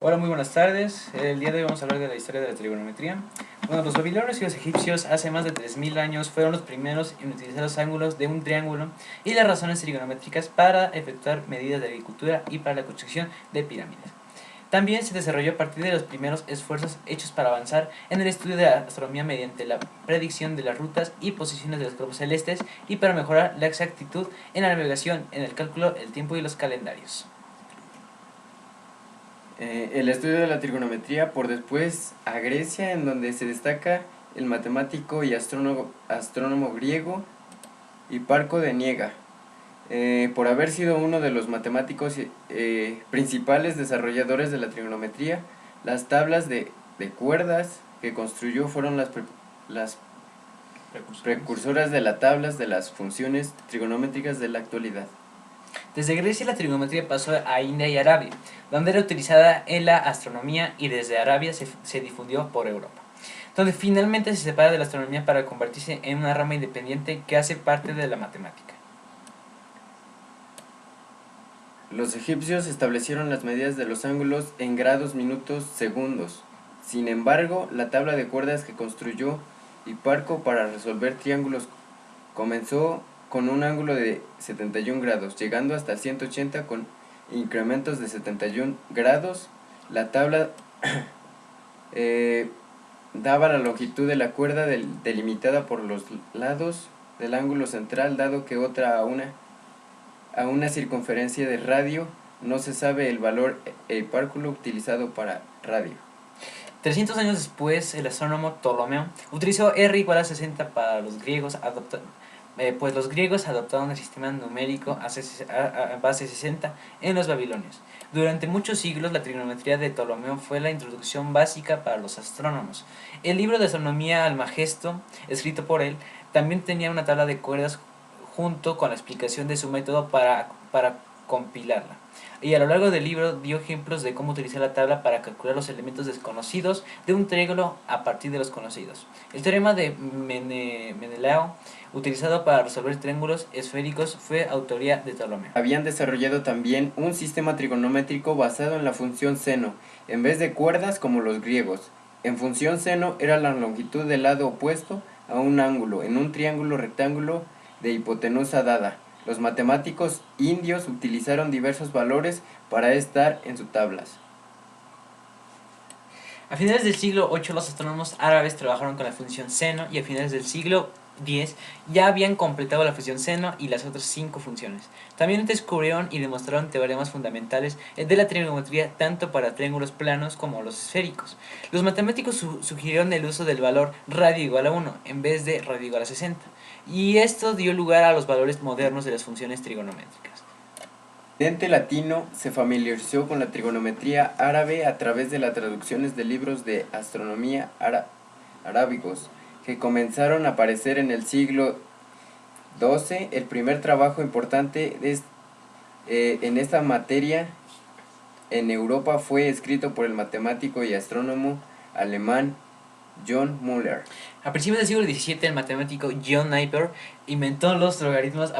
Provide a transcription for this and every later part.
Hola, muy buenas tardes. El día de hoy vamos a hablar de la historia de la trigonometría. Bueno, los babilonios y los egipcios hace más de 3000 años fueron los primeros en utilizar los ángulos de un triángulo y las razones trigonométricas para efectuar medidas de agricultura y para la construcción de pirámides. También se desarrolló a partir de los primeros esfuerzos hechos para avanzar en el estudio de la astronomía mediante la predicción de las rutas y posiciones de los cuerpos celestes y para mejorar la exactitud en la navegación, en el cálculo, el tiempo y los calendarios. El estudio de la trigonometría por después a Grecia, en donde se destaca el matemático y astrónomo griego Hiparco de Niega, por haber sido uno de los matemáticos principales desarrolladores de la trigonometría. Las tablas de cuerdas que construyó fueron las precursoras de las tablas de las funciones trigonométricas de la actualidad. Desde Grecia la trigonometría pasó a India y Arabia, donde era utilizada en la astronomía, y desde Arabia se difundió por Europa, donde finalmente se separa de la astronomía para convertirse en una rama independiente que hace parte de la matemática. Los egipcios establecieron las medidas de los ángulos en grados, minutos, segundos. Sin embargo, la tabla de cuerdas que construyó Hiparco para resolver triángulos comenzó con un ángulo de 71 grados, llegando hasta 180 con incrementos de 71 grados. La tabla daba la longitud de la cuerda delimitada por los lados del ángulo central, dado que otra a una circunferencia de radio. No se sabe el valor Hiparco utilizado para radio. 300 años después, el astrónomo Ptolomeo utilizó R igual a 60 para los griegos, pues los griegos adoptaron el sistema numérico a base 60 en los babilonios. Durante muchos siglos, la trigonometría de Ptolomeo fue la introducción básica para los astrónomos. El libro de astronomía Almagesto, escrito por él, también tenía una tabla de cuerdas junto con la explicación de su método para compilarla. Y a lo largo del libro dio ejemplos de cómo utilizar la tabla para calcular los elementos desconocidos de un triángulo a partir de los conocidos. El teorema de Menelao, utilizado para resolver triángulos esféricos, fue autoría de Ptolomeo. Habían desarrollado también un sistema trigonométrico basado en la función seno, en vez de cuerdas como los griegos. En función seno era la longitud del lado opuesto a un ángulo en un triángulo rectángulo de hipotenusa dada. Los matemáticos indios utilizaron diversos valores para estar en sus tablas. A finales del siglo VIII los astrónomos árabes trabajaron con la función seno, y a finales del siglo X ya habían completado la función seno y las otras 5 funciones. También descubrieron y demostraron teoremas fundamentales de la trigonometría tanto para triángulos planos como los esféricos. Los matemáticos sugirieron el uso del valor radio igual a 1 en vez de radio igual a 60, y esto dio lugar a los valores modernos de las funciones trigonométricas. El occidente latino se familiarizó con la trigonometría árabe a través de las traducciones de libros de astronomía arábigos, que comenzaron a aparecer en el siglo XII. El primer trabajo importante en esta materia en Europa fue escrito por el matemático y astrónomo alemán John Müller. A principios del siglo XVII, el matemático John Napier inventó los logaritmos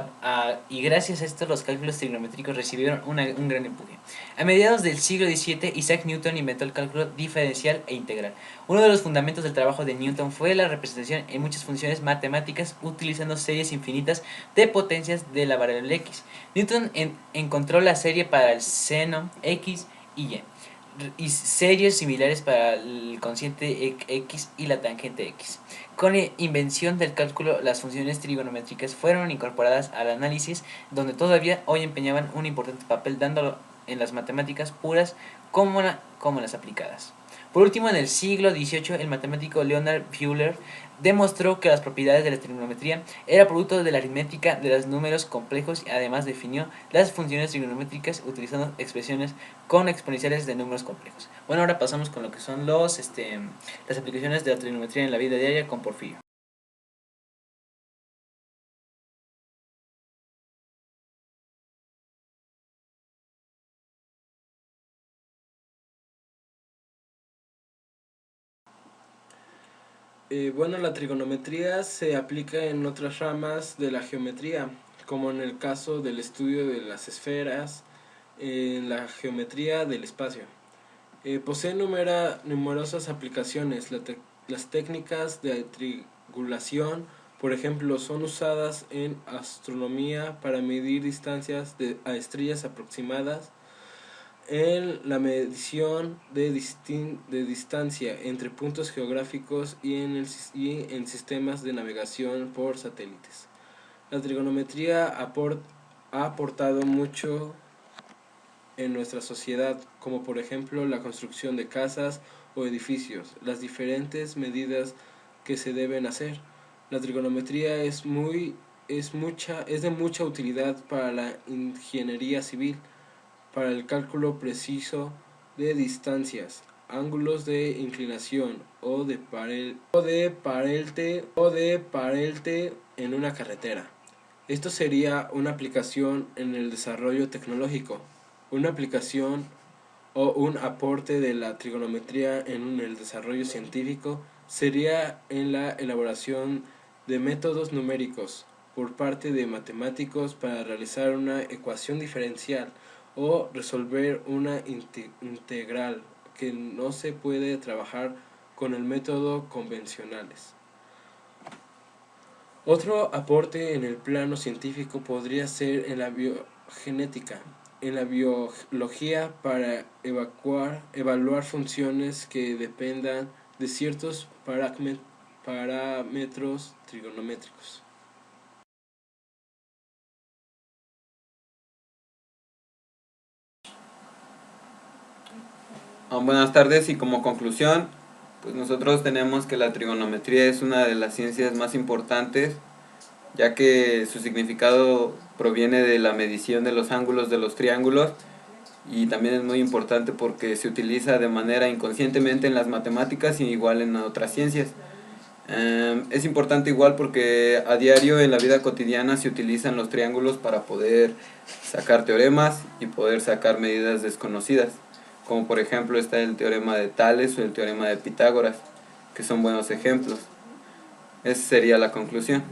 y gracias a esto los cálculos trigonométricos recibieron un gran empuje. A mediados del siglo XVII, Isaac Newton inventó el cálculo diferencial e integral. Uno de los fundamentos del trabajo de Newton fue la representación en muchas funciones matemáticas utilizando series infinitas de potencias de la variable x. Newton encontró la serie para el seno x y series similares para el cociente x y la tangente x. Con la invención del cálculo, las funciones trigonométricas fueron incorporadas al análisis, donde todavía hoy empeñaban un importante papel, dándolo en las matemáticas puras como en las aplicadas. Por último, en el siglo XVIII, el matemático Leonard Euler demostró que las propiedades de la trigonometría eran producto de la aritmética de los números complejos, y además definió las funciones trigonométricas utilizando expresiones con exponenciales de números complejos. Bueno, ahora pasamos con lo que son las aplicaciones de la trigonometría en la vida diaria con Porfirio. Bueno, la trigonometría se aplica en otras ramas de la geometría, como en el caso del estudio de las esferas, en la geometría del espacio. Posee numerosas aplicaciones. Las técnicas de triangulación, por ejemplo, son usadas en astronomía para medir distancias a estrellas aproximadas, en la medición de distancia entre puntos geográficos y en sistemas de navegación por satélites. La trigonometría ha aportado mucho en nuestra sociedad, como por ejemplo la construcción de casas o edificios, las diferentes medidas que se deben hacer. La trigonometría es de mucha utilidad para la ingeniería civil, para el cálculo preciso de distancias, ángulos de inclinación o de parelte en una carretera. Esto sería una aplicación en el desarrollo tecnológico, una aplicación o un aporte de la trigonometría en el desarrollo científico sería en la elaboración de métodos numéricos por parte de matemáticos para realizar una ecuación diferencial o resolver una integral que no se puede trabajar con el método convencionales. Otro aporte en el plano científico podría ser en la biogenética, en la biología para evaluar funciones que dependan de ciertos parámetros trigonométricos. Buenas tardes, y como conclusión, pues nosotros tenemos que la trigonometría es una de las ciencias más importantes, ya que su significado proviene de la medición de los ángulos de los triángulos, y también es muy importante porque se utiliza de manera inconscientemente en las matemáticas y igual en otras ciencias. Es importante igual porque a diario en la vida cotidiana se utilizan los triángulos para poder sacar teoremas y poder sacar medidas desconocidas, como por ejemplo está el teorema de Tales o el teorema de Pitágoras, que son buenos ejemplos. Esa sería la conclusión.